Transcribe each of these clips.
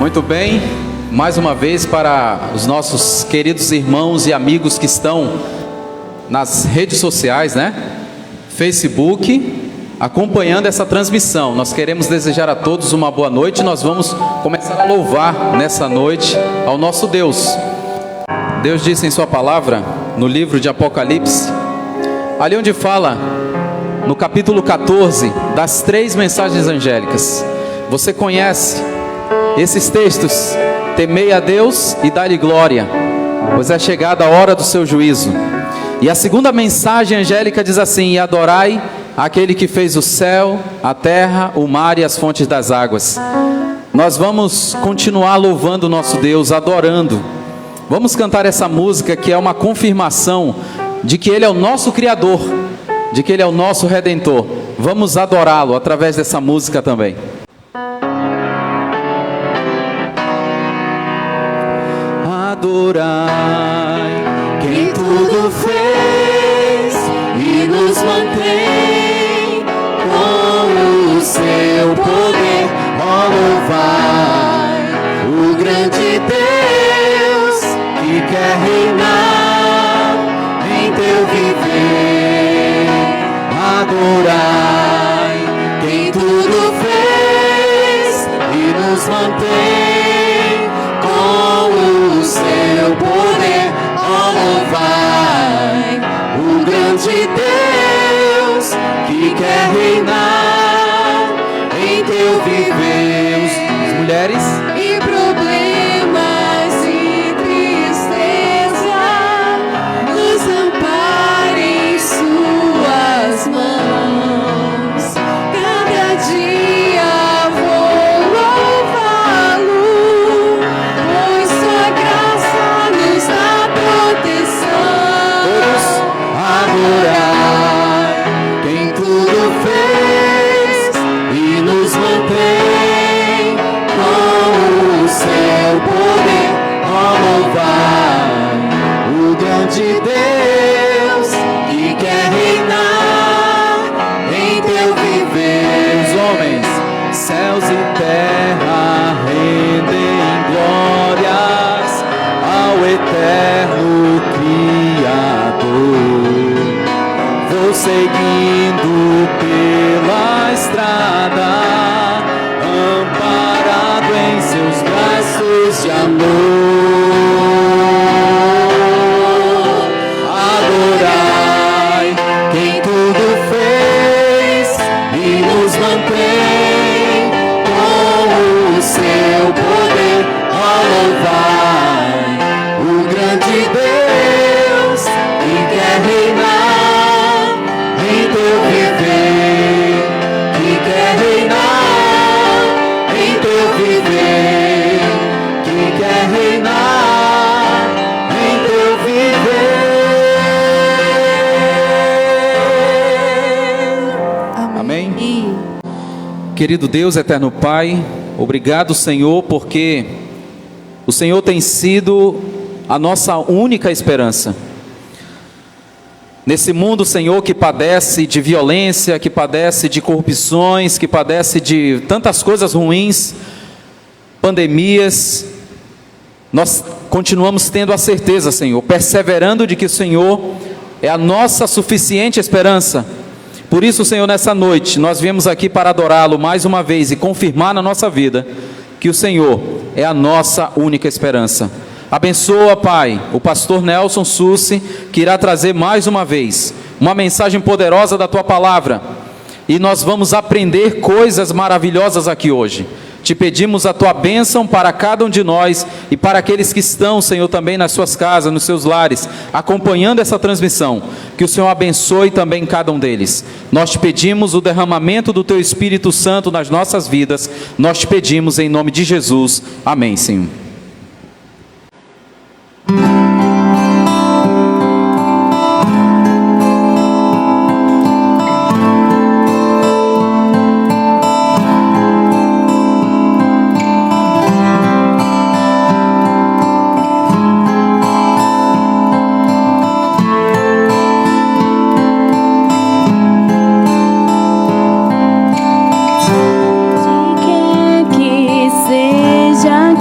Muito bem, mais uma vez para os nossos queridos irmãos e amigos que estão nas redes sociais, né? Facebook, acompanhando essa transmissão. Nós queremos desejar a todos uma boa noite. Nós vamos começar a louvar nessa noite ao nosso Deus. Deus disse em sua palavra, no livro de Apocalipse, ali onde fala, no capítulo 14, das 3 mensagens angélicas. Você conhece esses textos: temei a Deus e dá-lhe glória, pois é chegada a hora do seu juízo. E a segunda mensagem angélica diz assim: e adorai aquele que fez o céu, a terra, o mar e as fontes das águas. Nós vamos continuar louvando o nosso Deus, adorando. Vamos cantar essa música que é uma confirmação de que Ele é o nosso Criador, de que Ele é o nosso Redentor. Vamos adorá-lo através dessa música também. Adorai quem tudo fez e nos mantém com o seu poder. Ó, louvai o grande Deus que quer reinar em teu viver. Adorai quem tudo fez e nos mantém com o seu poder. Ó, louvai o grande Deus que quer reinar em teu viver. As mulheres E problemas e tristeza nos ampare em suas mãos. Cada dia vou louvá-lo, pois sua graça nos dá proteção. Adorai quem tudo fez e nos mantém com o seu poder. Ó, louvai o grande Deus que quer reinar em teu viver. os homens, céus e terra rendem glórias ao eterno Criador. Vou seguindo pela estrada, amparado em seus braços de amor. Adorai quem tudo fez e nos mantém com o seu poder. Ó, louvai o grande Deus que quer reinar em teu viver, que quer reinar em teu viver, que quer reinar em teu viver. Amém. Querido Deus, eterno Pai, obrigado, Senhor, porque o Senhor tem sido a nossa única esperança. Nesse mundo, Senhor, que padece de violência, que padece de corrupções, que padece de tantas coisas ruins, pandemias, nós continuamos tendo a certeza, Senhor, perseverando de que o Senhor é a nossa suficiente esperança. Por isso, Senhor, nessa noite, nós viemos aqui para adorá-lo mais uma vez e confirmar na nossa vida que o Senhor é a nossa única esperança. Abençoa, Pai, o pastor Nelson Sussi, que irá trazer mais uma vez uma mensagem poderosa da Tua Palavra. E nós vamos aprender coisas maravilhosas aqui hoje. Te pedimos a Tua bênção para cada um de nós e para aqueles que estão, Senhor, também nas suas casas, nos seus lares, acompanhando essa transmissão. Que o Senhor abençoe também cada um deles. Nós te pedimos o derramamento do Teu Espírito Santo nas nossas vidas. Nós te pedimos em nome de Jesus. Amém, Senhor. De quem que seja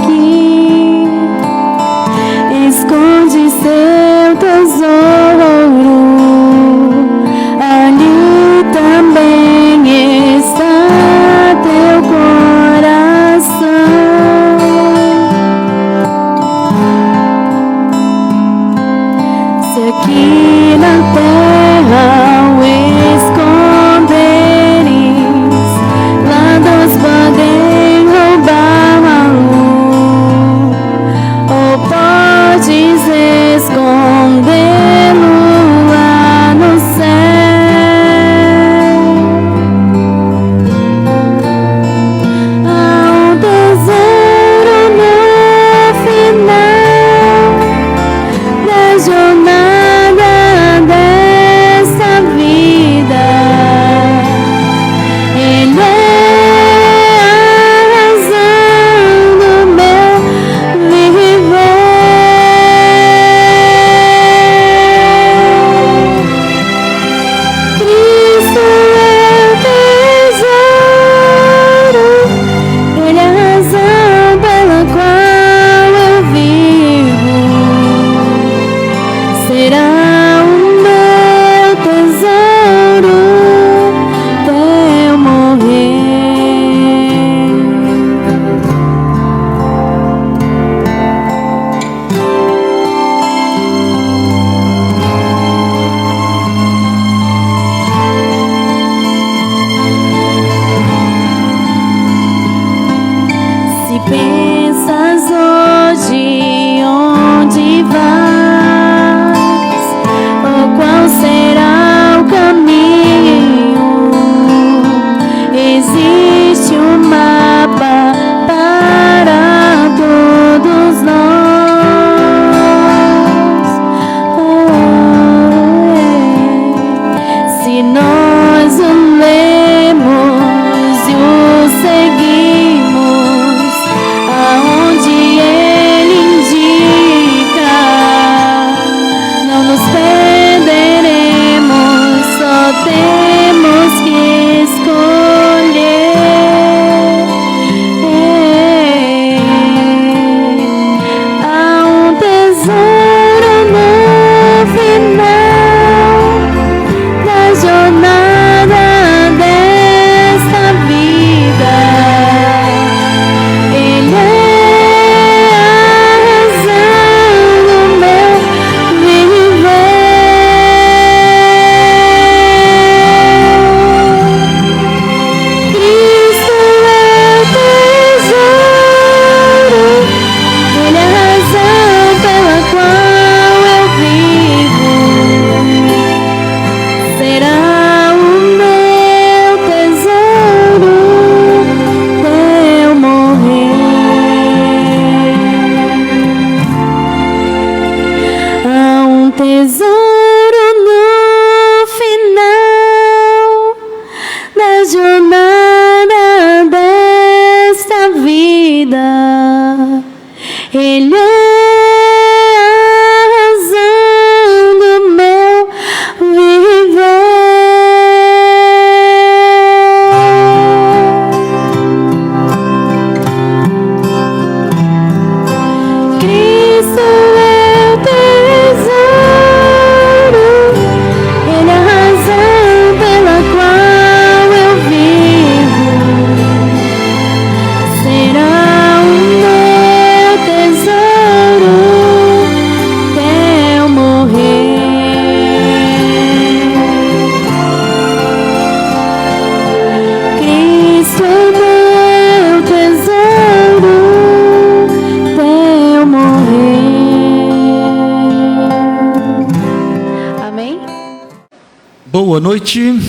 Boa noite.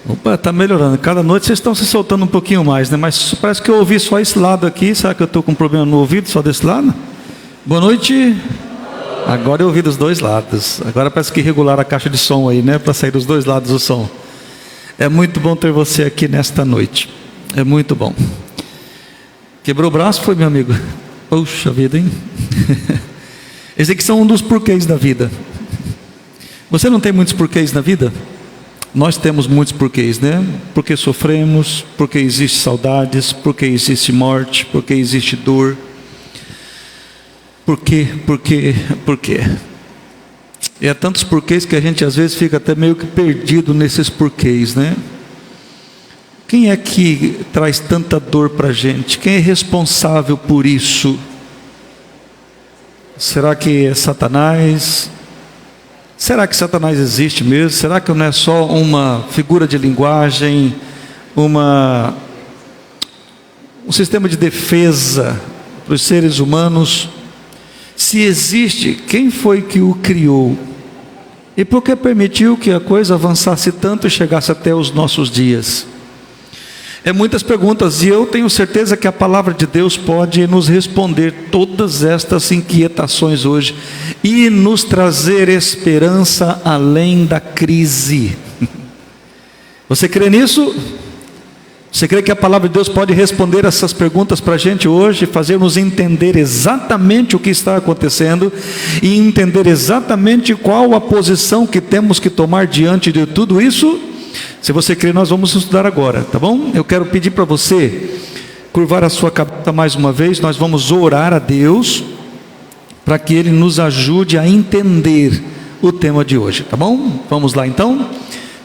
Opa, está melhorando. Cada noite vocês estão se soltando um pouquinho mais, né? Mas parece que eu ouvi só esse lado aqui. Será que eu estou com um problema no ouvido só desse lado? Boa noite. Agora eu ouvi dos dois lados. Agora parece que regularam a caixa de som aí, né? Para sair dos dois lados do som. É muito bom ter você aqui nesta noite. É muito bom. Quebrou o braço, foi, meu amigo? Puxa vida, hein? Esses aqui são um dos porquês da vida. Você não tem muitos porquês na vida? Nós temos muitos porquês, né? Porque sofremos, porque existe saudades, porque existe morte, porque existe dor. Por quê? E há tantos porquês que a gente às vezes fica até meio que perdido nesses porquês, né? Quem é que traz tanta dor para a gente? Quem é responsável por isso? Será que é Satanás? Será que Satanás existe mesmo? Será que não é só uma figura de linguagem, um sistema de defesa para os seres humanos? Se existe, quem foi que o criou? E por que permitiu que a coisa avançasse tanto e chegasse até os nossos dias? É muitas perguntas, e eu tenho certeza que a palavra de Deus pode nos responder todas estas inquietações hoje e nos trazer esperança além da crise. Você crê nisso? Você crê que a palavra de Deus pode responder essas perguntas para a gente hoje, fazer-nos entender exatamente o que está acontecendo e entender exatamente qual a posição que temos que tomar diante de tudo isso? Se você crê, nós vamos estudar agora, tá bom? Eu quero pedir para você curvar a sua cabeça mais uma vez. Nós vamos orar a Deus para que Ele nos ajude a entender o tema de hoje, tá bom? Vamos lá então.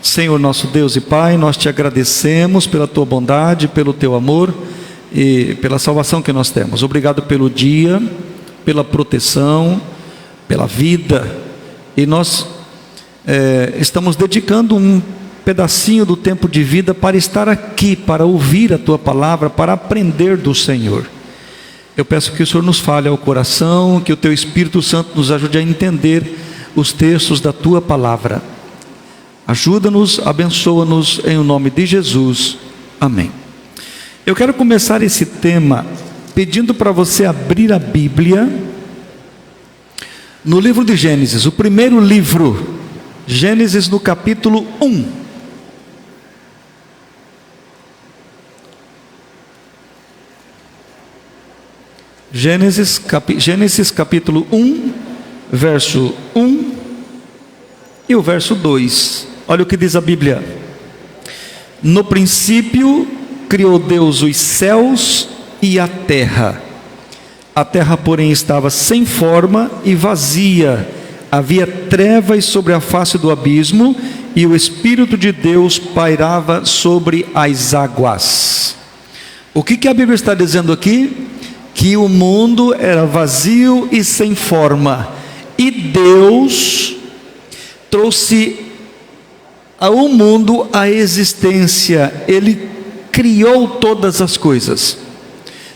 Senhor nosso Deus e Pai, nós te agradecemos pela tua bondade, pelo teu amor e pela salvação que nós temos. Obrigado pelo dia, pela proteção, pela vida. E nós estamos dedicando um pedacinho do tempo de vida para estar aqui, para ouvir a tua palavra, para aprender do Senhor. Eu peço que o Senhor nos fale ao coração, que o teu Espírito Santo nos ajude a entender os textos da tua palavra. Ajuda-nos, abençoa-nos em o nome de Jesus. Amém. Eu quero começar esse tema pedindo para você abrir a Bíblia no livro de Gênesis, o primeiro livro, Gênesis no capítulo 1. Gênesis capítulo 1, verso 1 e o verso 2. Olha o que diz a Bíblia: no princípio criou Deus os céus e a terra, porém estava sem forma e vazia, havia trevas sobre a face do abismo, e o Espírito de Deus pairava sobre as águas. O que a Bíblia está dizendo aqui? Que o mundo era vazio e sem forma, e Deus trouxe ao mundo a existência. Ele criou todas as coisas.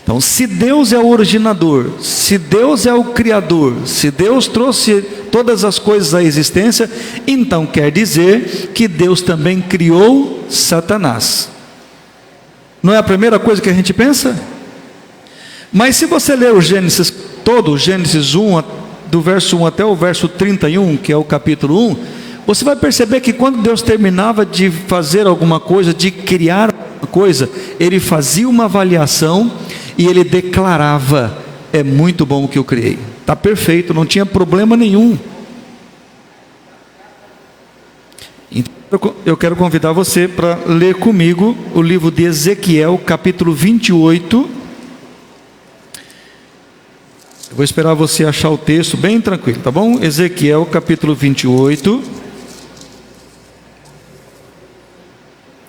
Então, se Deus é o originador, se Deus é o criador, se Deus trouxe todas as coisas à existência, então quer dizer que Deus também criou Satanás. Não é a primeira coisa que a gente pensa? Mas se você ler o Gênesis todo, o Gênesis 1, do verso 1 até o verso 31, que é o capítulo 1, você vai perceber que quando Deus terminava de fazer alguma coisa, de criar uma coisa, Ele fazia uma avaliação e Ele declarava: é muito bom o que eu criei, está perfeito, não tinha problema nenhum. Então, eu quero convidar você para ler comigo o livro de Ezequiel, capítulo 28. Eu vou esperar você achar o texto bem tranquilo, tá bom? Ezequiel capítulo 28.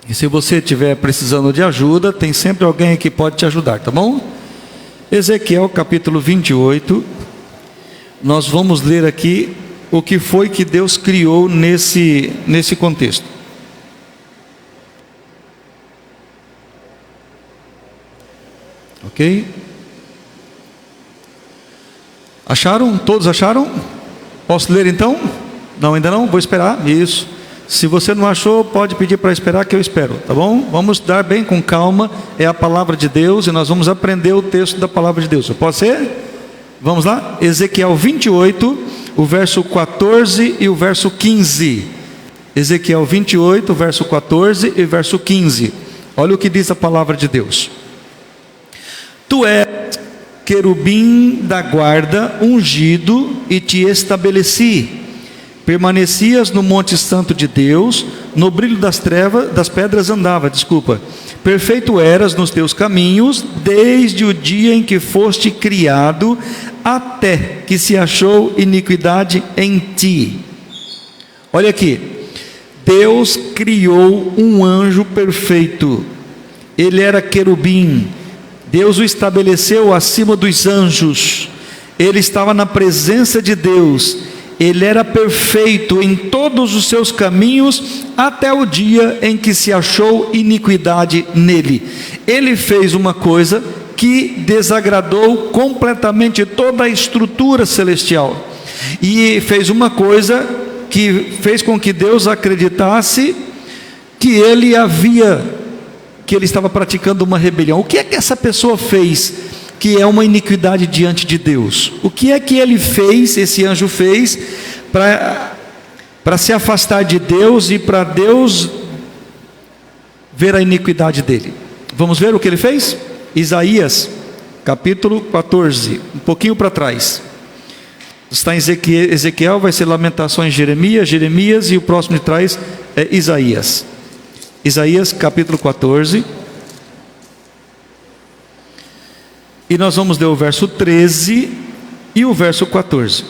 E se você estiver precisando de ajuda, tem sempre alguém que pode te ajudar, tá bom? Ezequiel capítulo 28. Nós vamos ler aqui o que foi que Deus criou nesse contexto. Ok? Acharam? Todos acharam? Posso ler então? Não, ainda não? Vou esperar. Isso. Se você não achou, pode pedir para esperar que eu espero, tá bom? Vamos dar bem com calma, é a palavra de Deus e nós vamos aprender o texto da palavra de Deus. Pode ser? Vamos lá? Ezequiel 28, o verso 14 e o verso 15. Ezequiel 28, verso 14 e verso 15. Olha o que diz a palavra de Deus. Tu és querubim da guarda, ungido, e te estabeleci. Permanecias no monte santo de Deus, no brilho das pedras andava, Perfeito eras nos teus caminhos, desde o dia em que foste criado, até que se achou iniquidade em ti. Olha aqui, Deus criou um anjo perfeito, ele era querubim, Deus o estabeleceu acima dos anjos, ele estava na presença de Deus, ele era perfeito em todos os seus caminhos, até o dia em que se achou iniquidade nele. Ele fez uma coisa que desagradou completamente toda a estrutura celestial, e fez uma coisa que fez com que Deus acreditasse que ele estava praticando uma rebelião. O que é que essa pessoa fez que é uma iniquidade diante de Deus? O que é que ele fez, esse anjo fez, para se afastar de Deus e para Deus ver a iniquidade dele? Vamos ver o que ele fez? Isaías, capítulo 14, um pouquinho para trás. Está em Ezequiel, vai ser Lamentações, Jeremias, e o próximo de trás é Isaías. Isaías, capítulo 14. E nós vamos ler o verso 13 e o verso 14.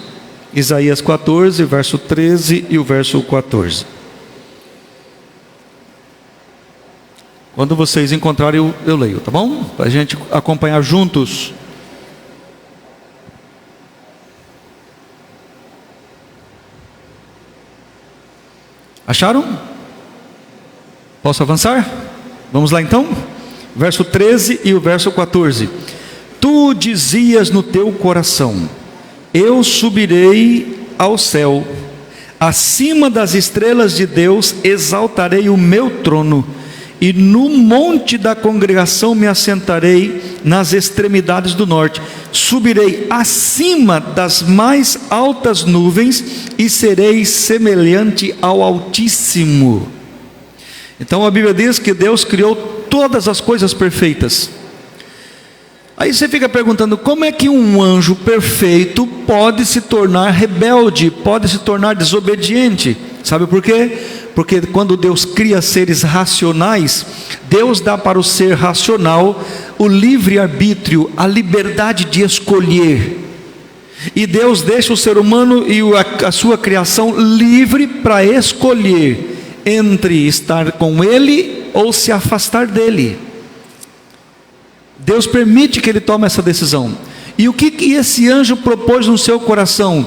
Isaías 14, verso 13 e o verso 14. Quando vocês encontrarem, eu leio, tá bom? Para a gente acompanhar juntos. Acharam? Posso avançar? Vamos lá então? Verso 13 e o verso 14. Tu dizias no teu coração: eu subirei ao céu, acima das estrelas de Deus exaltarei o meu trono, e no monte da congregação me assentarei nas extremidades do norte. Subirei acima das mais altas nuvens e serei semelhante ao Altíssimo. Então a Bíblia diz que Deus criou todas as coisas perfeitas. Aí você fica perguntando, como é que um anjo perfeito pode se tornar rebelde, pode se tornar desobediente? Sabe por quê? Porque quando Deus cria seres racionais, Deus dá para o ser racional o livre-arbítrio, a liberdade de escolher. E Deus deixa o ser humano e a sua criação livre para escolher entre estar com Ele ou se afastar dEle. Deus permite que ele tome essa decisão. E o que esse anjo propôs no seu coração?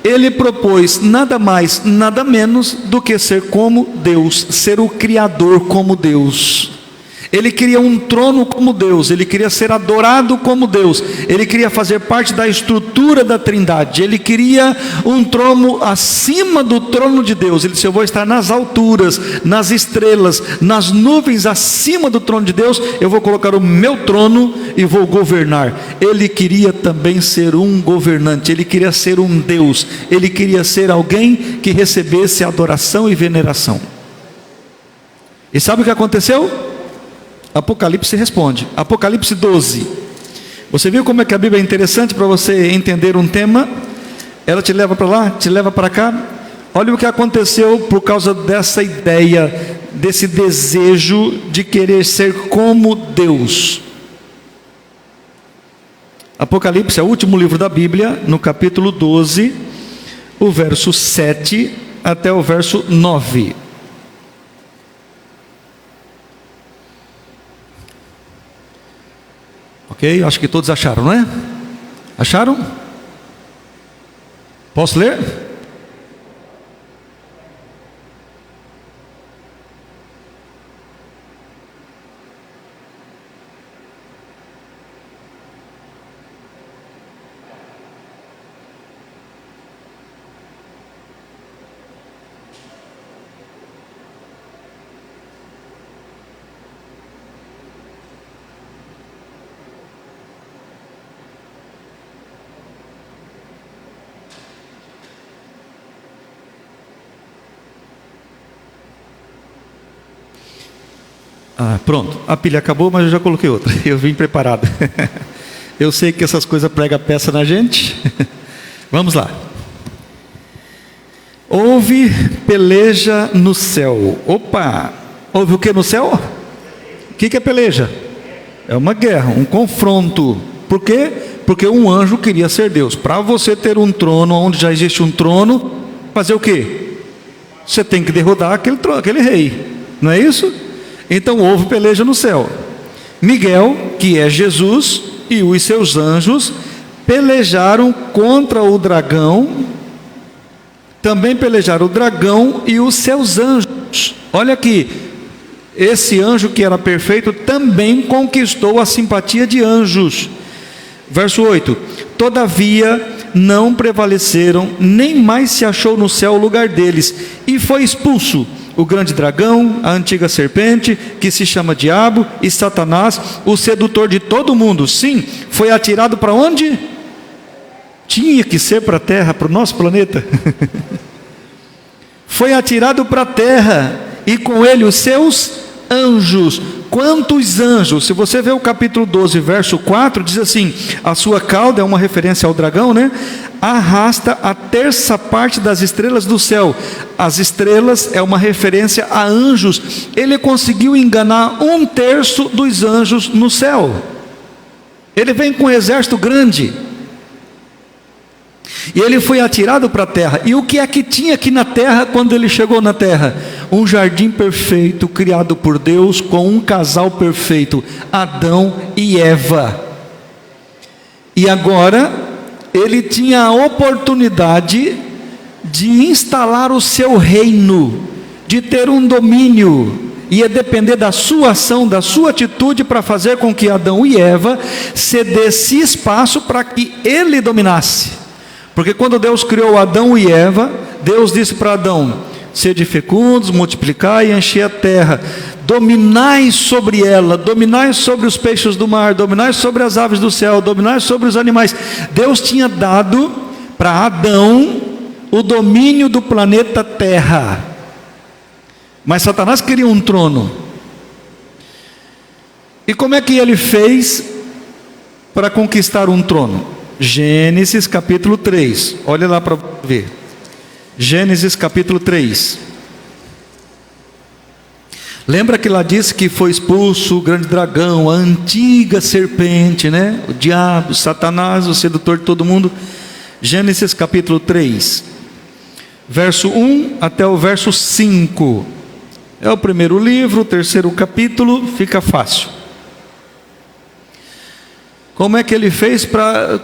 Ele propôs nada mais, nada menos do que ser como Deus, ser o Criador como Deus. Ele queria um trono como Deus, ele queria ser adorado como Deus, ele queria fazer parte da estrutura da Trindade, ele queria um trono acima do trono de Deus. Ele disse: eu vou estar nas alturas, nas estrelas, nas nuvens acima do trono de Deus, eu vou colocar o meu trono e vou governar. Ele queria também ser um governante, ele queria ser um Deus, ele queria ser alguém que recebesse adoração e veneração. E sabe o que aconteceu? Apocalipse responde. Apocalipse 12. Você viu como é que a Bíblia é interessante para você entender um tema? Ela te leva para lá, te leva para cá. Olha o que aconteceu por causa dessa ideia, desse desejo de querer ser como Deus. Apocalipse é o último livro da Bíblia, no capítulo 12, o verso 7 até o verso 9. Ok? Acho que todos acharam, não é? Acharam? Posso ler? Pronto, a pilha acabou, mas eu já coloquei outra. Eu vim preparado. Eu sei que essas coisas pregam peça na gente. Vamos lá. Houve peleja no céu. Opa! Houve o que no céu? O que é peleja? É uma guerra, um confronto. Por quê? Porque um anjo queria ser Deus. Para você ter um trono onde já existe um trono, fazer o quê? Você tem que derrotar aquele rei. Não é isso? Então houve peleja no céu. Miguel, que é Jesus, e os seus anjos pelejaram contra o dragão. Também pelejaram o dragão e os seus anjos. Olha aqui, esse anjo que era perfeito também conquistou a simpatia de anjos. Verso 8: todavia não prevaleceram, nem mais se achou no céu o lugar deles, e foi expulso o grande dragão, a antiga serpente, que se chama Diabo e Satanás, o sedutor de todo mundo. Sim, foi atirado para onde? Tinha que ser para a terra, para o nosso planeta. Foi atirado para a terra, e com ele os seus anjos. Quantos anjos? Se você ver o capítulo 12, verso 4, diz assim: a sua cauda, é uma referência ao dragão, né? Arrasta a terça parte das estrelas do céu. As estrelas é uma referência a anjos. Ele conseguiu enganar 1/3 dos anjos no céu. Ele vem com um exército grande, e ele foi atirado para a terra. E o que é que tinha aqui na terra quando ele chegou na terra? Um jardim perfeito, criado por Deus, com um casal perfeito, Adão e Eva. E agora ele tinha a oportunidade de instalar o seu reino, de ter um domínio. Ia depender da sua ação, da sua atitude, para fazer com que Adão e Eva cedessem espaço para que ele dominasse. Porque quando Deus criou Adão e Eva, Deus disse para Adão: sede fecundos, multiplicai e enchei a terra, dominai sobre ela, dominai sobre os peixes do mar, dominai sobre as aves do céu, dominai sobre os animais. Deus tinha dado para Adão o domínio do planeta Terra, mas Satanás queria um trono. E como é que ele fez para conquistar um trono? Gênesis capítulo 3, olha lá para ver. Gênesis capítulo 3. Lembra que lá disse que foi expulso o grande dragão, a antiga serpente, né? O diabo, Satanás, o sedutor de todo mundo. Gênesis capítulo 3, verso 1 até o verso 5. É o primeiro livro, o terceiro capítulo, fica fácil. Como é que ele fez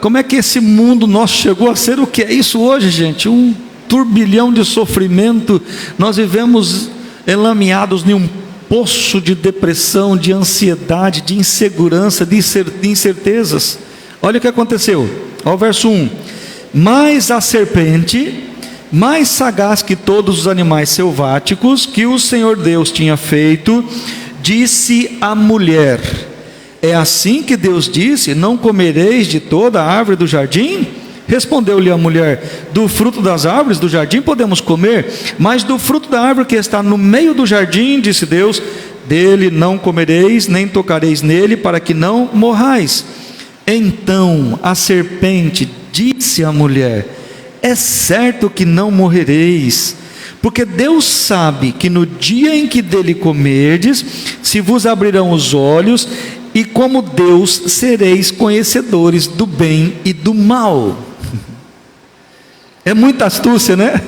como é que esse mundo nosso chegou a ser o que é isso hoje, gente? Um turbilhão de sofrimento. Nós vivemos enlameados em um poço de depressão, de ansiedade, de insegurança, de incertezas. Olha o que aconteceu. Olha o verso 1: mas a serpente, mais sagaz que todos os animais selváticos que o Senhor Deus tinha feito, disse à mulher: é assim que Deus disse: não comereis de toda a árvore do jardim? Respondeu-lhe a mulher: do fruto das árvores do jardim podemos comer, mas do fruto da árvore que está no meio do jardim, disse Deus, dele não comereis, nem tocareis nele, para que não morrais. Então a serpente disse à mulher: é certo que não morrereis, porque Deus sabe que no dia em que dele comerdes, se vos abrirão os olhos, e como Deus sereis conhecedores do bem e do mal. É muita astúcia, né?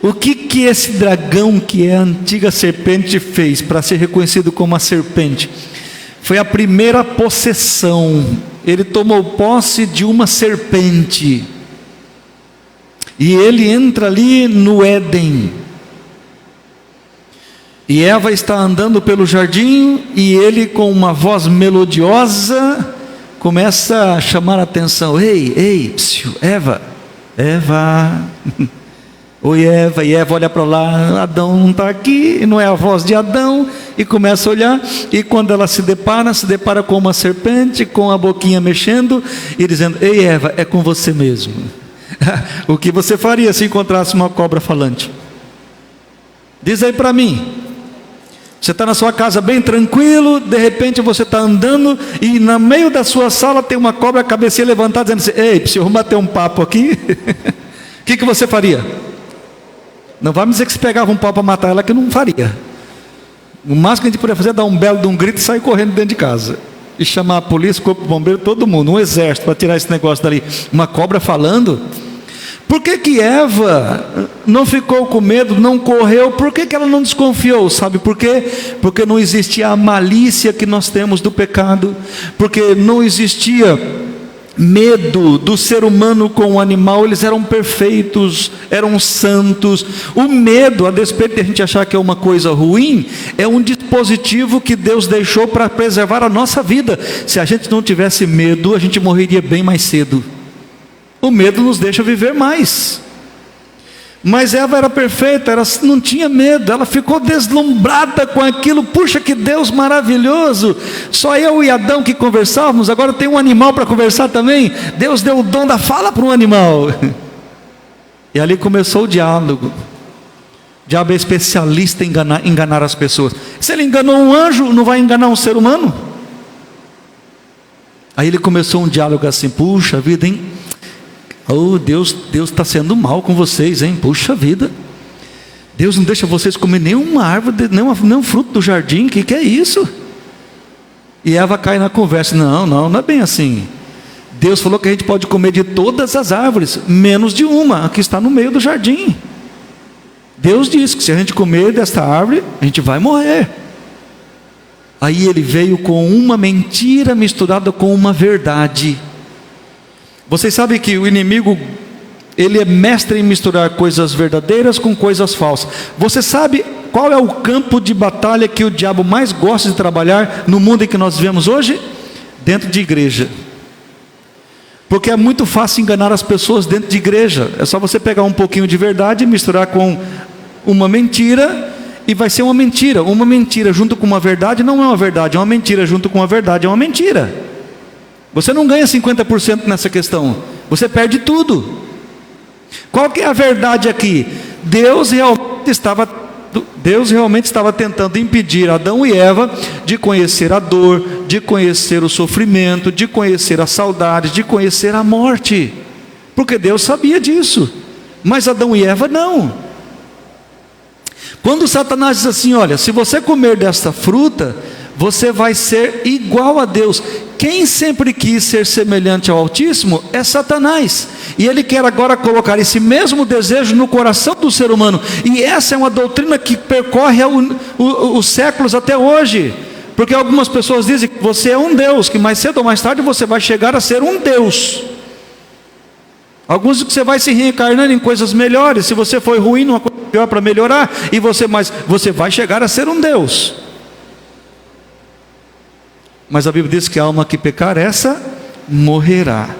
O que esse dragão, que é a antiga serpente, fez para ser reconhecido como a serpente? Foi a primeira possessão. Ele tomou posse de uma serpente, e ele entra ali no Éden. E Eva está andando pelo jardim, e ele, com uma voz melodiosa, começa a chamar a atenção: ei, psiu, Eva, oi Eva. E Eva olha para lá: Adão não está aqui, não é a voz de Adão, e começa a olhar, e quando ela se depara com uma serpente, com a boquinha mexendo, e dizendo: ei Eva, é com você mesmo. O que você faria se encontrasse uma cobra falante? Diz aí para mim. Você está na sua casa bem tranquilo, de repente você está andando e no meio da sua sala tem uma cobra, a cabecinha levantada, dizendo assim: ei, preciso bater um papo aqui. O que você faria? Não vai me dizer que você pegava um pau para matar ela, que eu não faria. O máximo que a gente poderia fazer é dar um belo de um grito e sair correndo dentro de casa. E chamar a polícia, o corpo de bombeiro, todo mundo, um exército para tirar esse negócio dali. Uma cobra falando. Por que Eva não ficou com medo, não correu? Por que ela não desconfiou? Sabe por quê? Porque não existia a malícia que nós temos do pecado. Porque não existia medo do ser humano com o animal. Eles eram perfeitos, eram santos. O medo, a despeito de a gente achar que é uma coisa ruim, é um dispositivo que Deus deixou para preservar a nossa vida. Se a gente não tivesse medo, a gente morreria bem mais cedo. O medo nos deixa viver mais. Mas Eva era perfeita, ela não tinha medo, ela ficou deslumbrada com aquilo. Puxa, que Deus maravilhoso! Só eu e Adão que conversávamos, agora tem um animal para conversar também. Deus deu o dom da fala para um animal. E ali começou o diálogo. O diabo é especialista em enganar as pessoas. Se ele enganou um anjo, não vai enganar um ser humano? Aí ele começou um diálogo assim: puxa vida, hein? Oh, Deus está sendo mal com vocês, hein? Puxa vida, Deus não deixa vocês comer nenhuma árvore, nenhum fruto do jardim. Que é isso? E Eva cai na conversa: não é bem assim. Deus falou que a gente pode comer de todas as árvores, menos de uma, que está no meio do jardim. Deus disse que se a gente comer desta árvore, a gente vai morrer. Aí ele veio com uma mentira misturada com uma verdade. Vocês sabem que o inimigo, ele é mestre em misturar coisas verdadeiras com coisas falsas. Você sabe qual é o campo de batalha que o diabo mais gosta de trabalhar no mundo em que nós vivemos hoje? Dentro de igreja. Porque é muito fácil enganar as pessoas dentro de igreja. É só você pegar um pouquinho de verdade e misturar com uma mentira, e vai ser uma mentira. Uma mentira junto com uma verdade não é uma verdade, é uma mentira junto com uma verdade é uma mentira. Você não ganha 50% nessa questão, você perde tudo. Qual que é a verdade aqui? Deus realmente estava tentando impedir Adão e Eva de conhecer a dor, de conhecer o sofrimento, de conhecer a saudade, de conhecer a morte, porque Deus sabia disso, mas Adão e Eva não. Quando Satanás diz assim: olha, se você comer desta fruta, você vai ser igual a Deus. Quem sempre quis ser semelhante ao Altíssimo é Satanás, e ele quer agora colocar esse mesmo desejo no coração do ser humano. E essa é uma doutrina que percorre os séculos até hoje, porque algumas pessoas dizem que você é um Deus, que mais cedo ou mais tarde você vai chegar a ser um Deus. Alguns dizem que você vai se reencarnando em coisas melhores. Se você foi ruim, uma coisa pior para melhorar, mas você vai chegar a ser um Deus. Mas a Bíblia diz que a alma que pecar, essa morrerá.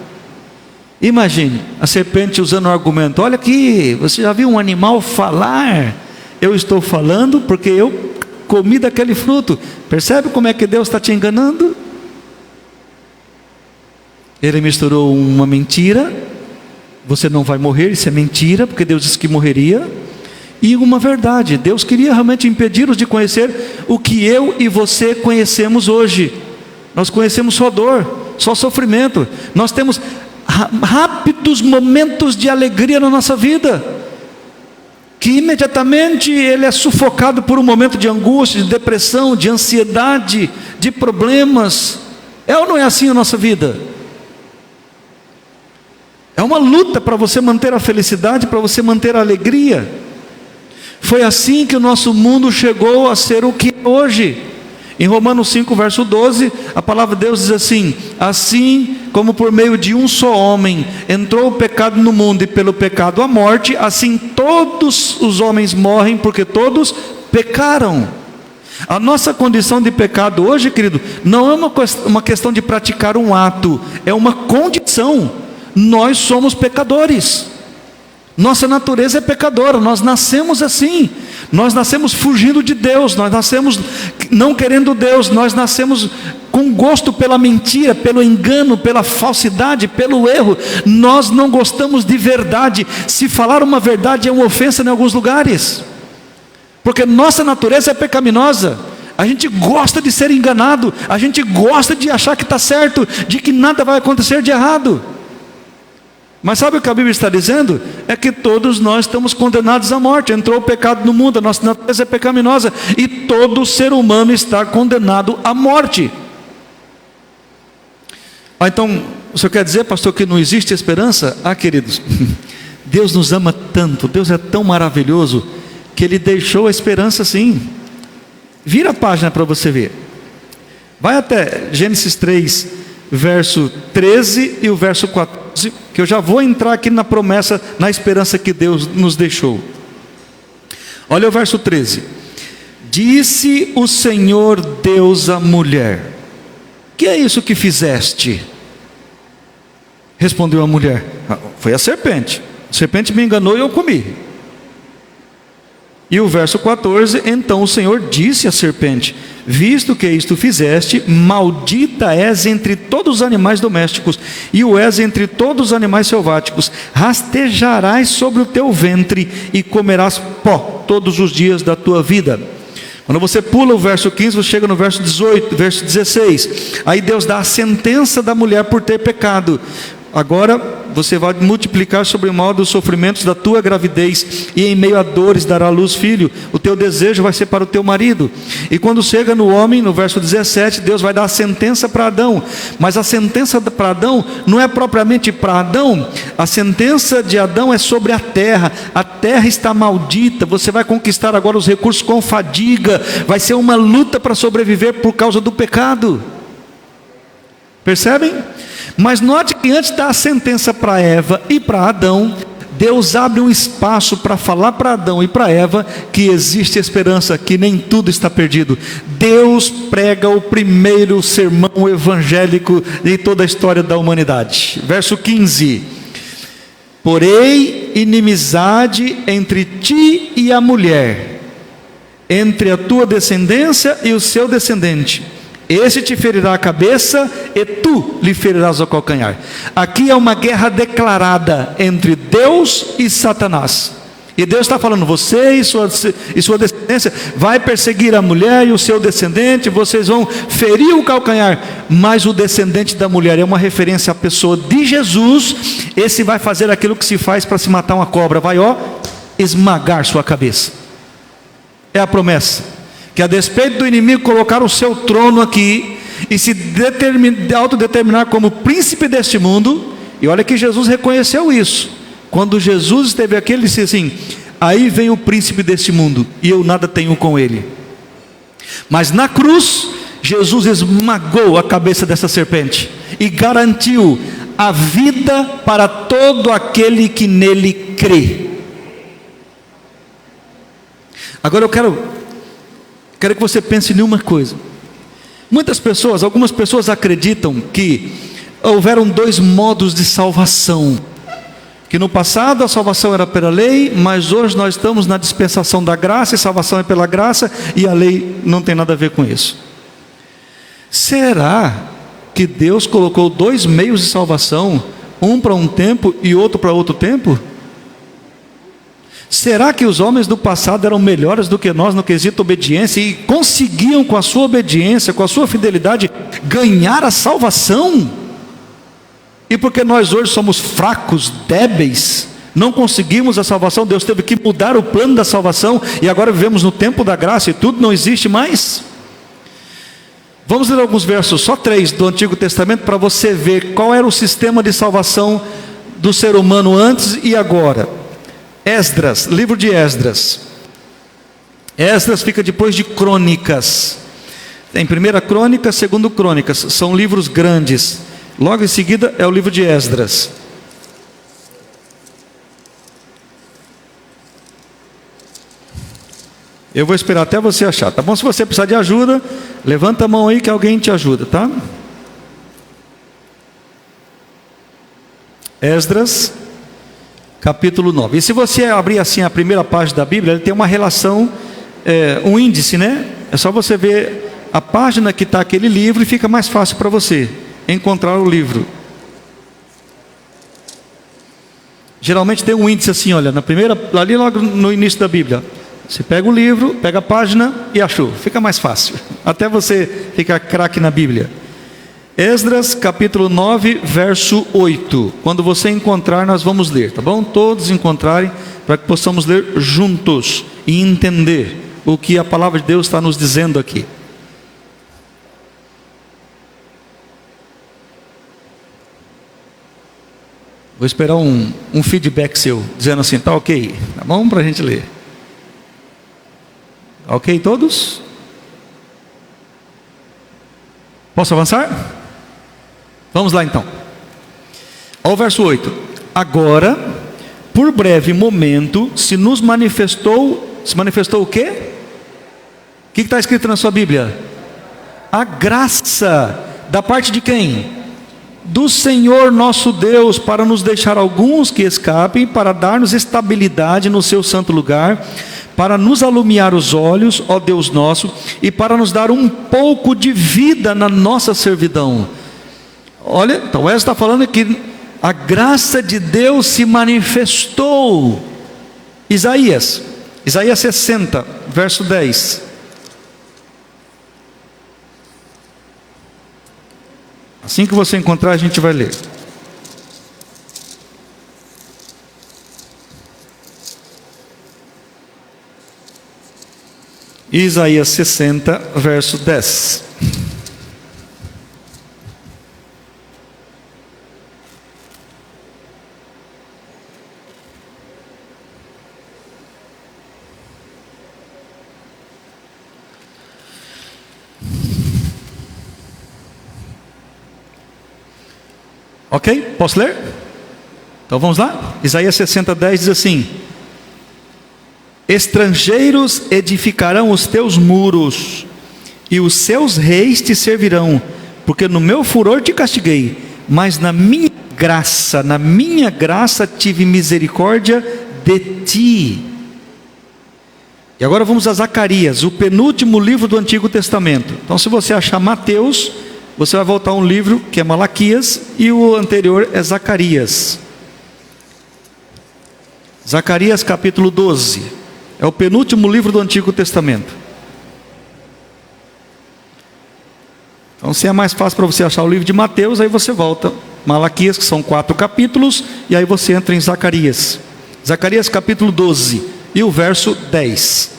Imagine a serpente usando o argumento: olha aqui, você já viu um animal falar? Eu estou falando porque eu comi daquele fruto. Percebe como é que Deus está te enganando? Ele misturou uma mentira: você não vai morrer, isso é mentira, porque Deus disse que morreria. E uma verdade: Deus queria realmente impedi-los de conhecer o que eu e você conhecemos hoje. Nós conhecemos só dor, só sofrimento. Nós temos rápidos momentos de alegria na nossa vida, que imediatamente ele é sufocado por um momento de angústia, de depressão, de ansiedade, de problemas. É ou não é assim a nossa vida? É uma luta para você manter a felicidade, para você manter a alegria. Foi assim que o nosso mundo chegou a ser o que é hoje. Em Romanos 5, verso 12, a palavra de Deus diz assim: assim como por meio de um só homem entrou o pecado no mundo, e pelo pecado a morte, assim todos os homens morrem, porque todos pecaram. A nossa condição de pecado hoje, querido, não é uma questão de praticar um ato, é uma condição. Nós somos pecadores. Nossa natureza é pecadora, nós nascemos assim. Nós nascemos fugindo de Deus, nós nascemos não querendo Deus, nós nascemos com gosto pela mentira, pelo engano, pela falsidade, pelo erro. Nós não gostamos de verdade. Se falar uma verdade é uma ofensa em alguns lugares, porque nossa natureza é pecaminosa. A gente gosta de ser enganado, a gente gosta de achar que está certo, de que nada vai acontecer de errado. Mas sabe o que a Bíblia está dizendo? É que todos nós estamos condenados à morte. Entrou o pecado no mundo, a nossa natureza é pecaminosa, e todo ser humano está condenado à morte. Então, o senhor quer dizer, pastor, que não existe esperança? Queridos, Deus nos ama tanto, Deus é tão maravilhoso, que Ele deixou a esperança sim. Vira a página para você ver. Vai até Gênesis 3, verso 13 e o verso 14, que eu já vou entrar aqui na promessa, na esperança que Deus nos deixou. Olha o verso 13. Disse o Senhor Deus à mulher: que é isso que fizeste? Respondeu a mulher: foi a serpente. A serpente me enganou e eu comi. E o verso 14: então o Senhor disse à serpente: visto que isto fizeste, maldita és entre todos os animais domésticos, e o és entre todos os animais selváticos. Rastejarás sobre o teu ventre, e comerás pó todos os dias da tua vida. Quando você pula o verso 15, você chega no verso 18, verso 16. Aí Deus dá a sentença da mulher por ter pecado. Agora você vai multiplicar sobre o mal dos sofrimentos da tua gravidez, e em meio a dores dará à luz filho. O teu desejo vai ser para o teu marido. E quando chega no homem, no verso 17, Deus vai dar a sentença para Adão. Mas a sentença para Adão não é propriamente para Adão. A sentença de Adão é sobre a terra. A terra está maldita. Você vai conquistar agora os recursos com fadiga. Vai ser uma luta para sobreviver por causa do pecado. Percebem? Mas note que antes da sentença para Eva e para Adão, Deus abre um espaço para falar para Adão e para Eva que existe esperança, que nem tudo está perdido. Deus prega o primeiro sermão evangélico em toda a história da humanidade. Verso 15: porém inimizade entre ti e a mulher, entre a tua descendência e o seu descendente. Esse te ferirá a cabeça e tu lhe ferirás o calcanhar. Aqui é uma guerra declarada entre Deus e Satanás. E Deus está falando: você e sua descendência vai perseguir a mulher e o seu descendente. Vocês vão ferir o calcanhar. Mas o descendente da mulher é uma referência à pessoa de Jesus. Esse vai fazer aquilo que se faz para se matar uma cobra. Vai esmagar sua cabeça. É a promessa. Que a despeito do inimigo colocar o seu trono aqui e se autodeterminar como príncipe deste mundo. E olha que Jesus reconheceu isso. Quando Jesus esteve aqui, ele disse assim: aí vem o príncipe deste mundo e eu nada tenho com ele. Mas na cruz, Jesus esmagou a cabeça dessa serpente e garantiu a vida para todo aquele que nele crê. Agora eu quero que você pense em uma coisa. Algumas pessoas acreditam que houveram dois modos de salvação. Que no passado a salvação era pela lei, mas hoje nós estamos na dispensação da graça, e salvação é pela graça, e a lei não tem nada a ver com isso. Será que Deus colocou dois meios de salvação, um para um tempo e outro para outro tempo? Será que os homens do passado eram melhores do que nós no quesito obediência e conseguiam com a sua obediência, com a sua fidelidade, ganhar a salvação? E porque nós hoje somos fracos, débeis, não conseguimos a salvação, Deus teve que mudar o plano da salvação e agora vivemos no tempo da graça e tudo não existe mais? Vamos ler alguns versos, só 3 do Antigo Testamento, para você ver qual era o sistema de salvação do ser humano antes e agora. Esdras, livro de Esdras. Esdras fica depois de Crônicas. Tem 1 Crônicas, 2 Crônicas, são livros grandes. Logo em seguida é o livro de Esdras. Eu vou esperar até você achar, tá bom? Se você precisar de ajuda, levanta a mão aí que alguém te ajuda, tá? Esdras, capítulo 9. E se você abrir assim a primeira página da Bíblia, ele tem uma relação, um índice, né? É só você ver a página que está aquele livro e fica mais fácil para você encontrar o livro. Geralmente tem um índice assim, olha, na primeira, ali logo no início da Bíblia, Você pega o livro, pega a página e achou. Fica mais fácil. Até você ficar craque na Bíblia. Esdras capítulo 9, verso 8. Quando você encontrar, nós vamos ler, tá bom? Todos encontrarem, para que possamos ler juntos e entender o que a palavra de Deus está nos dizendo aqui. Vou esperar um feedback seu, dizendo assim, tá ok, tá bom, para a gente ler. Ok todos? Posso avançar? Vamos lá então. Ao verso 8. Agora, por breve momento, se manifestou o quê? O que está escrito na sua Bíblia? A graça, da parte de quem? Do Senhor nosso Deus, para nos deixar alguns que escapem, para dar-nos estabilidade no seu santo lugar, para nos alumiar os olhos, ó Deus nosso, e para nos dar um pouco de vida na nossa servidão. Olha, então Esdras está falando que a graça de Deus se manifestou. Isaías 60, verso 10. Assim que você encontrar, a gente vai ler. Isaías 60, verso 10. Ok? Posso ler? Então vamos lá? Isaías 60, 10 diz assim: estrangeiros edificarão os teus muros, e os seus reis te servirão, porque no meu furor te castiguei, mas na minha graça tive misericórdia de ti. E agora vamos a Zacarias, o penúltimo livro do Antigo Testamento. Então, se você achar Mateus, você vai voltar a um livro que é Malaquias, e o anterior é Zacarias. Zacarias capítulo 12, é o penúltimo livro do Antigo Testamento. Então, se é mais fácil para você achar o livro de Mateus, aí você volta Malaquias, que são 4 capítulos, e aí você entra em Zacarias. Zacarias capítulo 12 e o verso 10.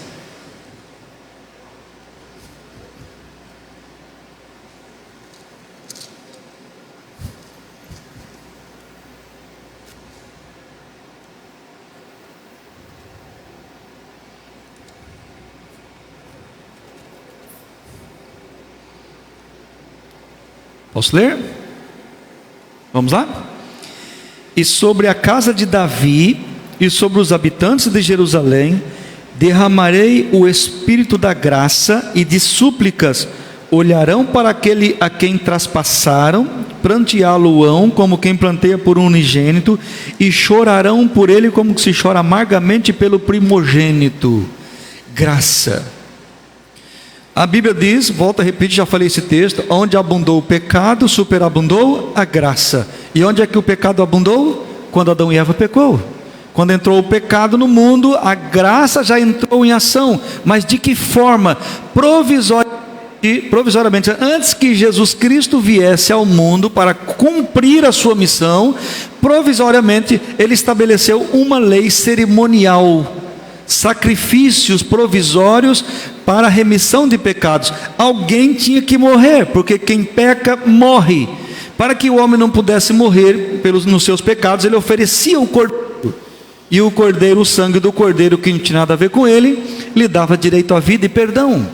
Posso ler? Vamos lá? E sobre a casa de Davi e sobre os habitantes de Jerusalém derramarei o espírito da graça e de súplicas. Olharão para aquele a quem traspassaram, pranteá-lo-ão como quem planteia por um unigênito, e chorarão por ele como se chora amargamente pelo primogênito. Graça. A Bíblia diz, volta a repetir, já falei esse texto: onde abundou o pecado, superabundou a graça. E onde é que o pecado abundou? Quando Adão e Eva pecou. Quando entrou o pecado no mundo, a graça já entrou em ação. Mas de que forma? Provisoriamente, antes que Jesus Cristo viesse ao mundo para cumprir a sua missão, provisoriamente Ele estabeleceu uma lei cerimonial, sacrifícios provisórios para a remissão de pecados. Alguém tinha que morrer, porque quem peca morre. Para que o homem não pudesse morrer nos seus pecados, ele oferecia o cordeiro, e o cordeiro, o sangue do cordeiro, que não tinha nada a ver com ele, lhe dava direito à vida e perdão.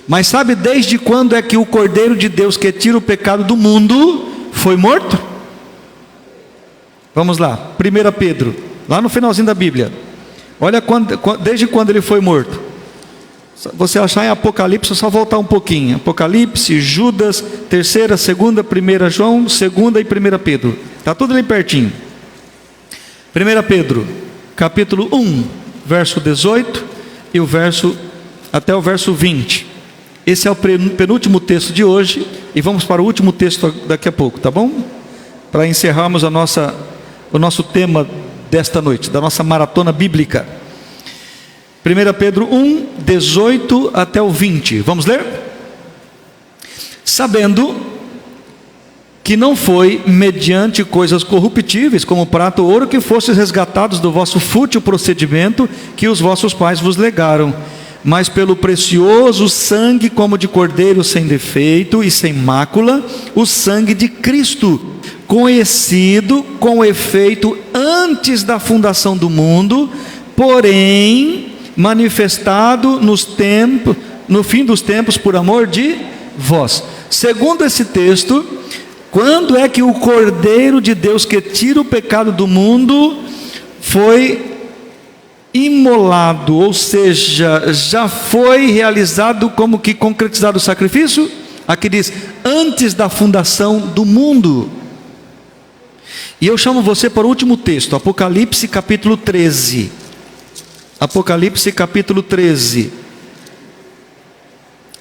Mas sabe desde quando é que o cordeiro de Deus, que tira o pecado do mundo, foi morto? Vamos lá, 1 Pedro, lá no finalzinho da Bíblia. Olha desde quando ele foi morto. Você achar em Apocalipse, é só voltar um pouquinho. Apocalipse, Judas, 3ª, 2ª, 1 João, 2ª e 1 Pedro. Está tudo ali pertinho. 1 Pedro, capítulo 1, verso 18 e até o verso 20. Esse é o penúltimo texto de hoje, e vamos para o último texto daqui a pouco, tá bom? Para encerrarmos o nosso tema desta noite, da nossa maratona bíblica. 1 Pedro 1, 18 até o 20. Vamos ler? Sabendo que não foi mediante coisas corruptíveis, como prata ou ouro, que fostes resgatados do vosso fútil procedimento que os vossos pais vos legaram, mas pelo precioso sangue, como de cordeiro sem defeito e sem mácula, o sangue de Cristo, conhecido com efeito antes da fundação do mundo, porém manifestado no fim dos tempos por amor de vós. Segundo esse texto, quando é que o Cordeiro de Deus que tira o pecado do mundo foi imolado, ou seja, já foi realizado, como que concretizado o sacrifício? Aqui diz, antes da fundação do mundo. E eu chamo você para o último texto, Apocalipse capítulo 13. Apocalipse capítulo 13.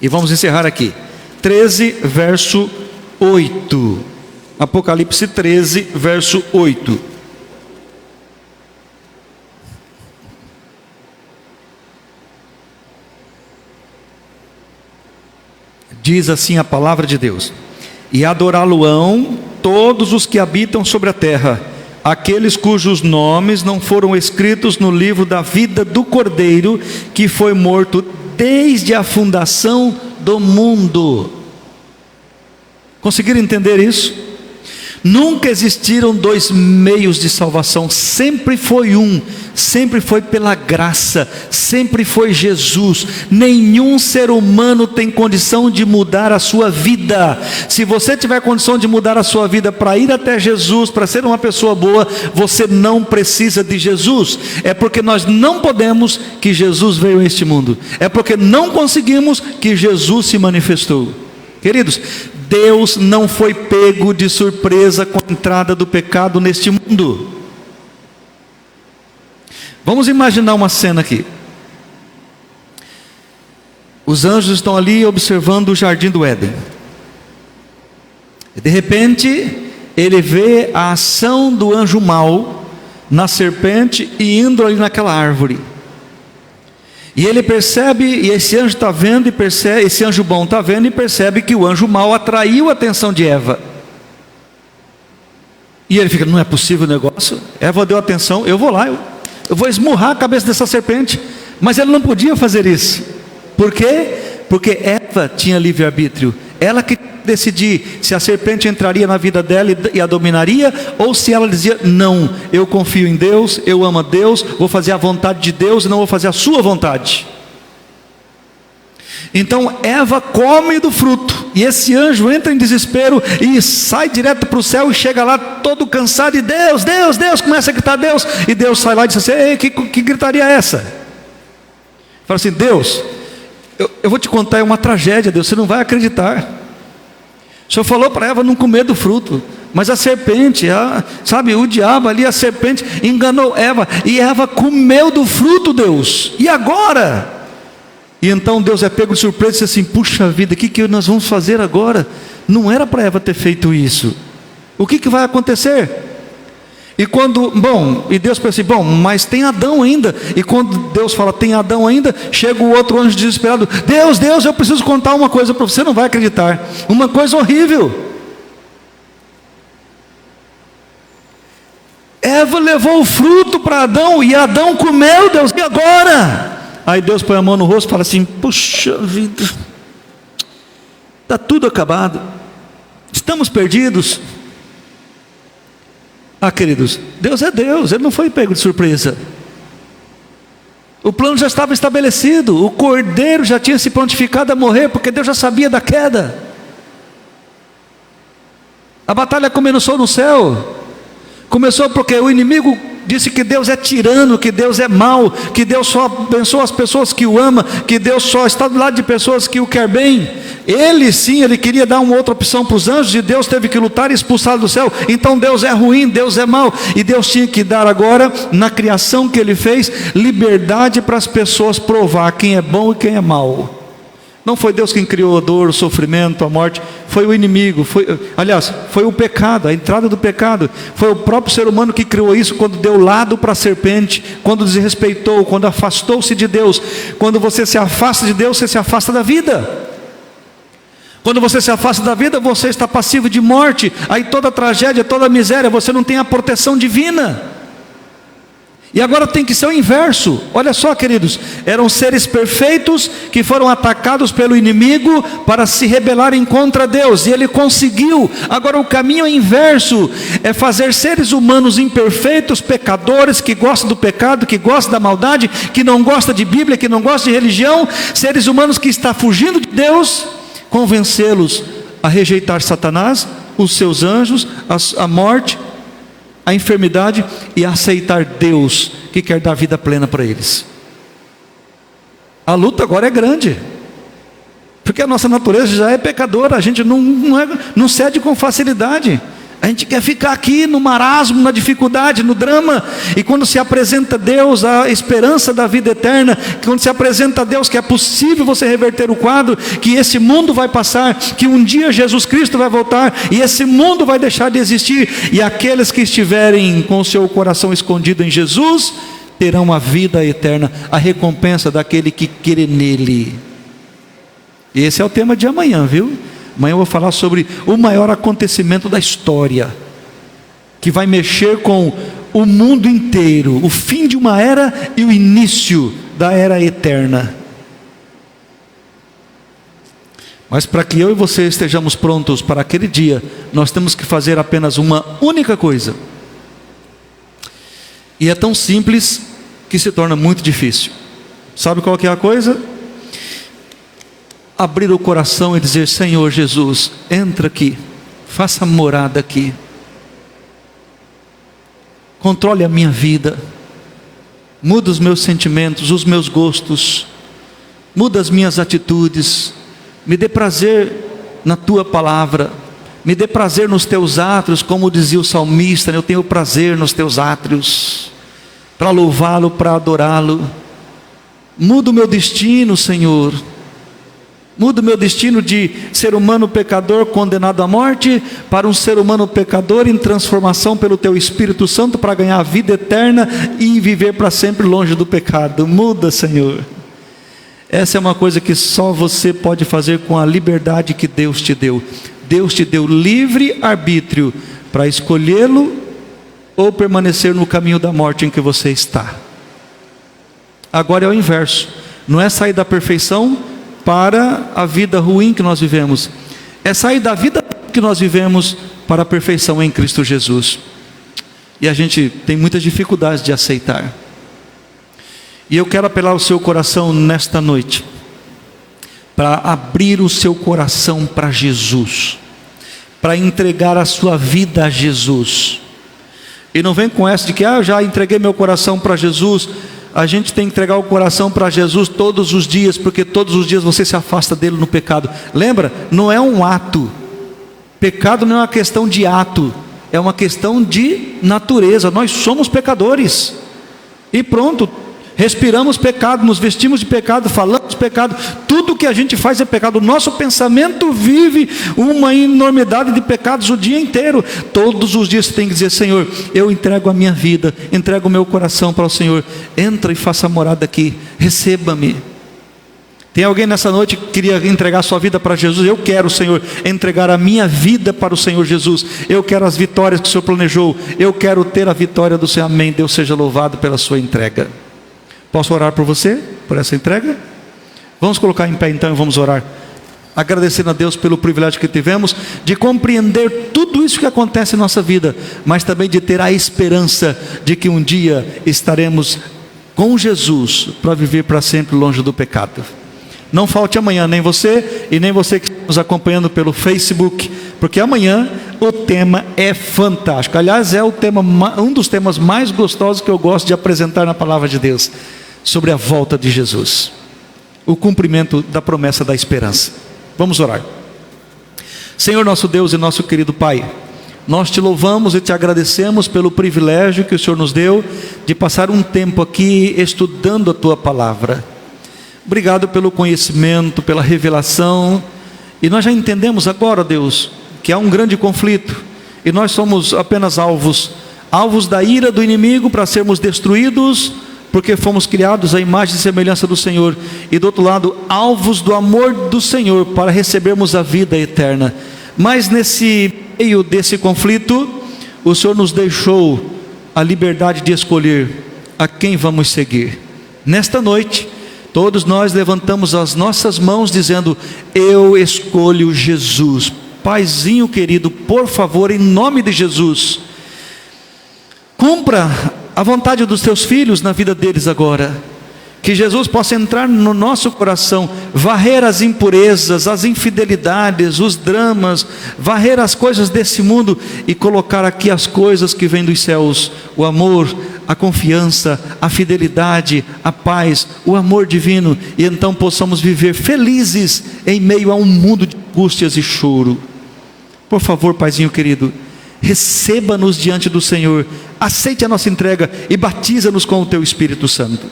E vamos encerrar aqui. 13, verso 8. Apocalipse 13, verso 8. Diz assim a palavra de Deus: e adorá-lo-ão todos os que habitam sobre a terra, aqueles cujos nomes não foram escritos no livro da vida do Cordeiro, que foi morto desde a fundação do mundo. Conseguiram entender isso? Nunca existiram dois meios de salvação, sempre foi um, sempre foi pela graça, sempre foi Jesus. Nenhum ser humano tem condição de mudar a sua vida. Se você tiver condição de mudar a sua vida para ir até Jesus, para ser uma pessoa boa, você não precisa de Jesus. É porque nós não podemos que Jesus veio a este mundo, é porque não conseguimos que Jesus se manifestou. Queridos, Deus não foi pego de surpresa com a entrada do pecado neste mundo. Vamos imaginar uma cena aqui. Os anjos estão ali observando o jardim do Éden. De repente, ele vê a ação do anjo mau na serpente e indo ali naquela árvore. E ele percebe, e esse anjo está vendo e percebe, esse anjo bom está vendo e percebe que o anjo mau atraiu a atenção de Eva. E ele fica, não é possível o negócio. Eva deu atenção, eu vou lá, eu vou esmurrar a cabeça dessa serpente. Mas ele não podia fazer isso. Por quê? Porque Eva tinha livre-arbítrio. Ela que decidir se a serpente entraria na vida dela e a dominaria, ou se ela dizia, não, eu confio em Deus, eu amo a Deus, vou fazer a vontade de Deus e não vou fazer a sua vontade. Então Eva come do fruto, e esse anjo entra em desespero e sai direto para o céu e chega lá todo cansado, e Deus, Deus, Deus, começa a gritar Deus, e Deus sai lá e diz assim, ei, que gritaria é essa? Fala assim, Deus, eu vou te contar, é uma tragédia, Deus, você não vai acreditar. O Senhor falou para Eva não comer do fruto, mas a serpente, sabe, o diabo ali, a serpente enganou Eva, e Eva comeu do fruto, Deus, e agora? E então Deus é pego de surpresa e diz assim, puxa vida, o que nós vamos fazer agora? Não era para Eva ter feito isso, o que vai acontecer? E e Deus pensa assim, mas tem Adão ainda. E quando Deus fala, tem Adão ainda, chega o outro anjo desesperado, Deus, Deus, eu preciso contar uma coisa para você, não vai acreditar, uma coisa horrível. Eva levou o fruto para Adão, e Adão comeu, Deus, e agora? Aí Deus põe a mão no rosto e fala assim, puxa vida, está tudo acabado, estamos perdidos. Queridos, Deus é Deus, Ele não foi pego de surpresa. O plano já estava estabelecido, o Cordeiro já tinha se prontificado a morrer, porque Deus já sabia da queda. A batalha começou no céu, começou porque o inimigo disse que Deus é tirano, que Deus é mau, que Deus só abençoa as pessoas que o ama, que Deus só está do lado de pessoas que o quer bem. Ele sim, ele queria dar uma outra opção para os anjos, e Deus teve que lutar e expulsá-lo do céu. Então Deus é ruim, Deus é mau, e Deus tinha que dar agora, na criação que Ele fez, liberdade para as pessoas provar quem é bom e quem é mau. Não foi Deus quem criou a dor, o sofrimento, a morte. Foi o inimigo, foi o pecado, a entrada do pecado. Foi o próprio ser humano que criou isso quando deu lado para a serpente, quando desrespeitou, quando afastou-se de Deus. Quando você se afasta de Deus, você se afasta da vida. Quando você se afasta da vida, você está passivo de morte. Aí toda tragédia, toda miséria, você não tem a proteção divina. E agora tem que ser o inverso. Olha só, queridos, eram seres perfeitos que foram atacados pelo inimigo para se rebelarem contra Deus, e ele conseguiu. Agora o caminho é inverso, é fazer seres humanos imperfeitos, pecadores, que gostam do pecado, que gostam da maldade, que não gostam de Bíblia, que não gostam de religião, seres humanos que estão fugindo de Deus, convencê-los a rejeitar Satanás, os seus anjos, a morte, a enfermidade, e aceitar Deus, que quer dar vida plena para eles. A luta agora é grande, porque a nossa natureza já é pecadora. A gente não cede com facilidade. A gente quer ficar aqui no marasmo, na dificuldade, no drama. E quando se apresenta a Deus, a esperança da vida eterna, quando se apresenta a Deus que é possível você reverter o quadro, que esse mundo vai passar, que um dia Jesus Cristo vai voltar e esse mundo vai deixar de existir, e aqueles que estiverem com o seu coração escondido em Jesus terão a vida eterna, a recompensa daquele que crê nele. Esse é o tema de amanhã, viu? Amanhã eu vou falar sobre o maior acontecimento da história, que vai mexer com o mundo inteiro, o fim de uma era e o início da era eterna. Mas para que eu e você estejamos prontos para aquele dia, nós temos que fazer apenas uma única coisa. E é tão simples que se torna muito difícil. Sabe qual que é a coisa? Abrir o coração e dizer: Senhor Jesus, entra aqui, faça morada aqui, controle a minha vida, muda os meus sentimentos, os meus gostos, muda as minhas atitudes, me dê prazer na tua palavra, me dê prazer nos teus átrios, como dizia o salmista: eu tenho prazer nos teus átrios, para louvá-lo, para adorá-lo. Muda o meu destino, Senhor. Muda o meu destino de ser humano pecador condenado à morte, para um ser humano pecador em transformação pelo Teu Espírito Santo, para ganhar a vida eterna e viver para sempre longe do pecado. Muda, Senhor. Essa é uma coisa que só você pode fazer com a liberdade que Deus te deu. Deus te deu livre arbítrio para escolhê-lo ou permanecer no caminho da morte em que você está. Agora é o inverso. Não é sair da perfeição para a vida ruim que nós vivemos, é sair da vida que nós vivemos para a perfeição em Cristo Jesus. E a gente tem muitas dificuldades de aceitar. E eu quero apelar ao seu coração nesta noite, para abrir o seu coração para Jesus, para entregar a sua vida a Jesus. E não vem com essa de que eu já entreguei meu coração para Jesus. A gente tem que entregar o coração para Jesus todos os dias, porque todos os dias você se afasta dele no pecado. Lembra? Não é um ato. Pecado não é uma questão de ato, é uma questão de natureza. Nós somos pecadores e pronto. Respiramos pecado, nos vestimos de pecado, falamos de pecado, tudo que a gente faz é pecado. O nosso pensamento vive uma enormidade de pecados o dia inteiro. Todos os dias você tem que dizer: Senhor, eu entrego a minha vida, entrego o meu coração para o Senhor. Entra e faça morada aqui, receba-me. Tem alguém nessa noite que queria entregar a sua vida para Jesus? Eu quero, Senhor, entregar a minha vida para o Senhor Jesus. Eu quero as vitórias que o Senhor planejou, eu quero ter a vitória do Senhor. Amém. Deus seja louvado pela sua entrega. Posso orar por você, por essa entrega? Vamos colocar em pé então e vamos orar, agradecendo a Deus pelo privilégio que tivemos de compreender tudo isso que acontece em nossa vida, mas também de ter a esperança de que um dia estaremos com Jesus para viver para sempre longe do pecado. Não falte amanhã, nem você e nem você que está nos acompanhando pelo Facebook, porque amanhã o tema é fantástico. Aliás, é um dos temas mais gostosos que eu gosto de apresentar na palavra de Deus, sobre a volta de Jesus, o cumprimento da promessa da esperança. Vamos orar. Senhor nosso Deus e nosso querido Pai, nós te louvamos e te agradecemos pelo privilégio que o Senhor nos deu de passar um tempo aqui estudando a tua palavra. Obrigado pelo conhecimento, pela revelação. E nós já entendemos agora, Deus, que há um grande conflito. E nós somos apenas alvos da ira do inimigo para sermos destruídos, porque fomos criados à imagem e semelhança do Senhor. E do outro lado, alvos do amor do Senhor para recebermos a vida eterna. Mas nesse meio desse conflito, o Senhor nos deixou a liberdade de escolher a quem vamos seguir. Nesta noite, todos nós levantamos as nossas mãos dizendo: eu escolho Jesus. Paizinho querido, por favor, em nome de Jesus, cumpra a vontade dos teus filhos na vida deles agora. Que Jesus possa entrar no nosso coração, varrer as impurezas, as infidelidades, os dramas, varrer as coisas desse mundo e colocar aqui as coisas que vêm dos céus: o amor, a confiança, a fidelidade, a paz, o amor divino. E então possamos viver felizes em meio a um mundo de angústias e choro. Por favor, Paizinho querido, receba-nos diante do Senhor, aceite a nossa entrega e batiza-nos com o Teu Espírito Santo.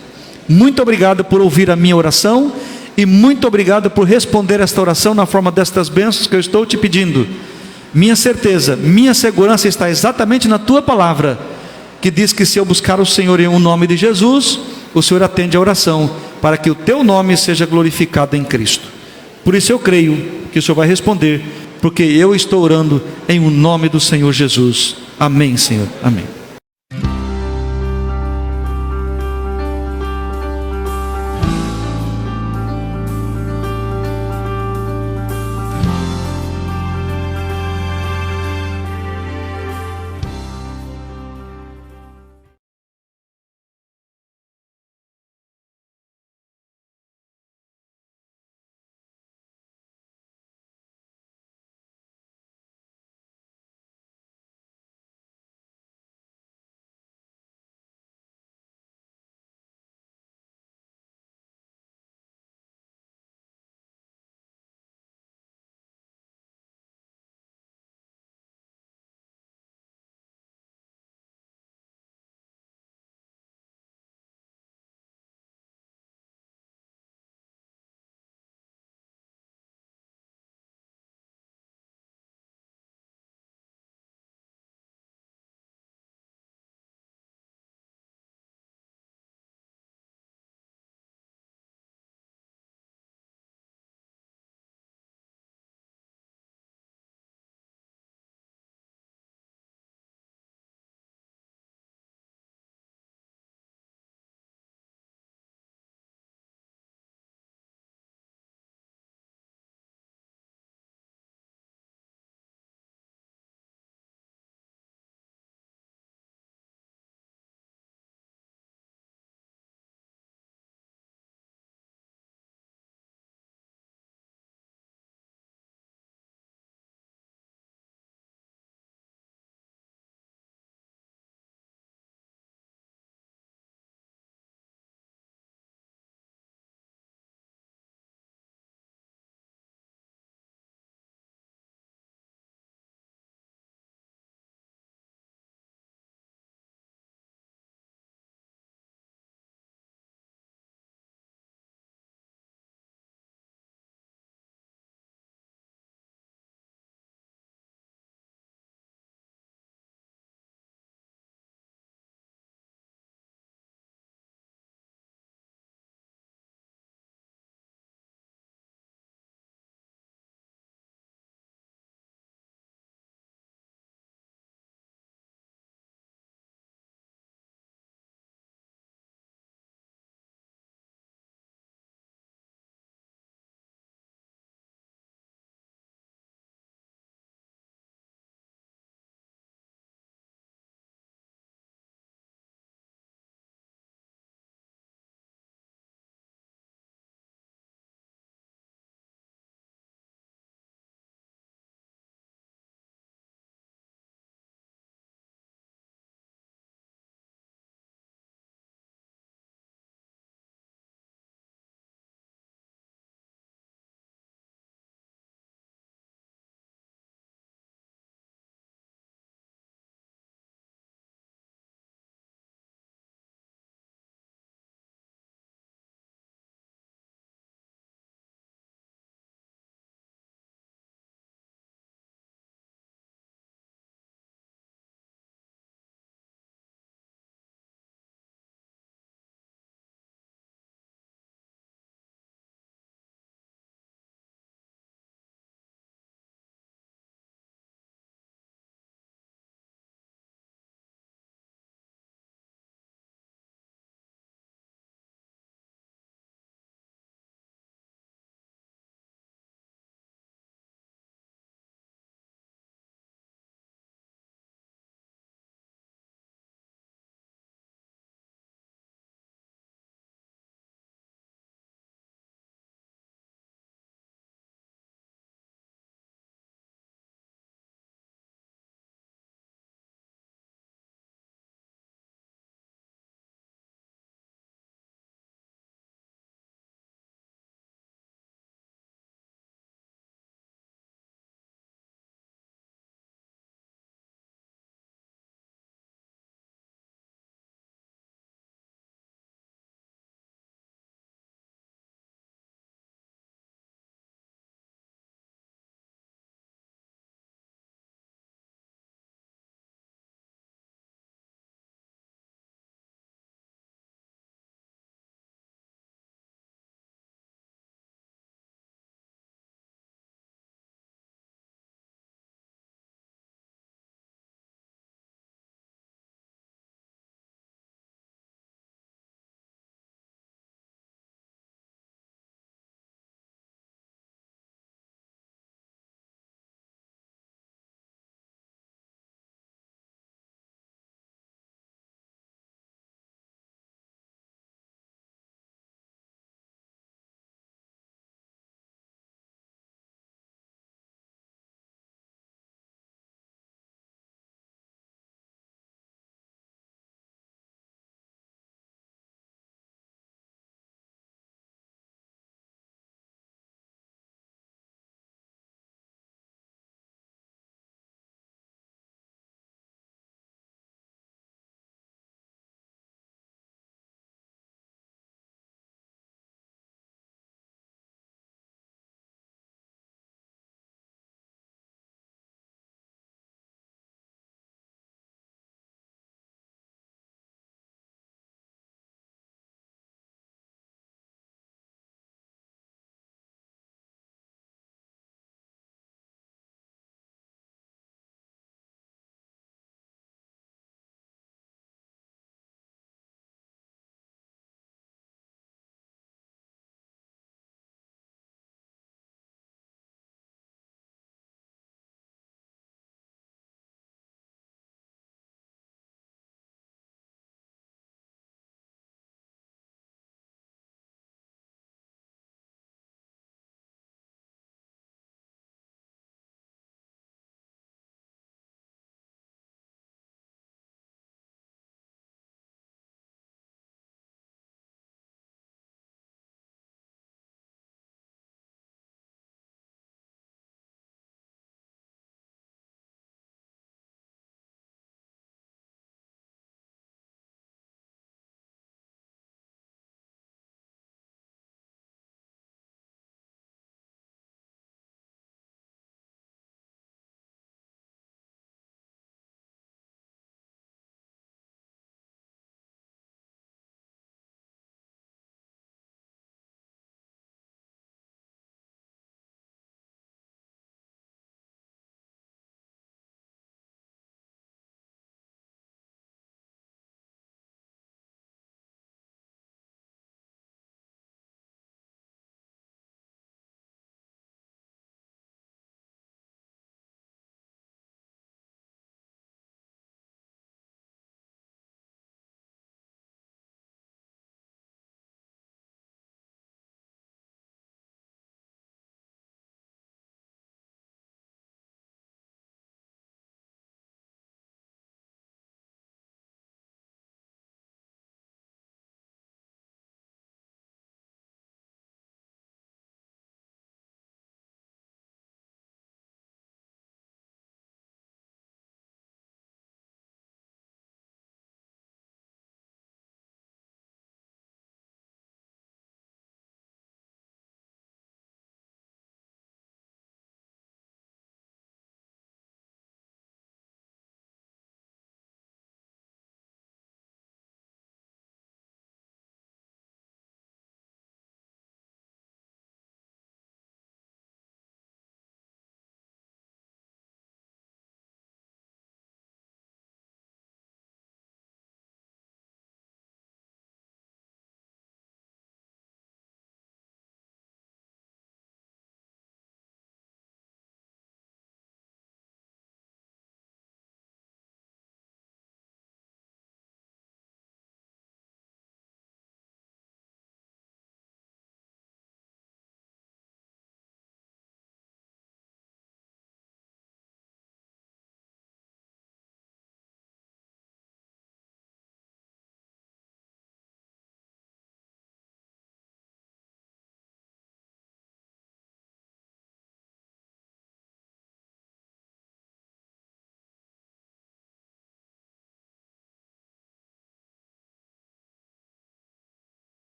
Muito obrigado por ouvir a minha oração e muito obrigado por responder esta oração na forma destas bênçãos que eu estou te pedindo. Minha certeza, minha segurança está exatamente na Tua palavra, que diz que se eu buscar o Senhor em nome de Jesus, o Senhor atende a oração, para que o Teu nome seja glorificado em Cristo. Por isso eu creio que o Senhor vai responder, porque eu estou orando em o nome do Senhor Jesus. Amém, Senhor. Amém.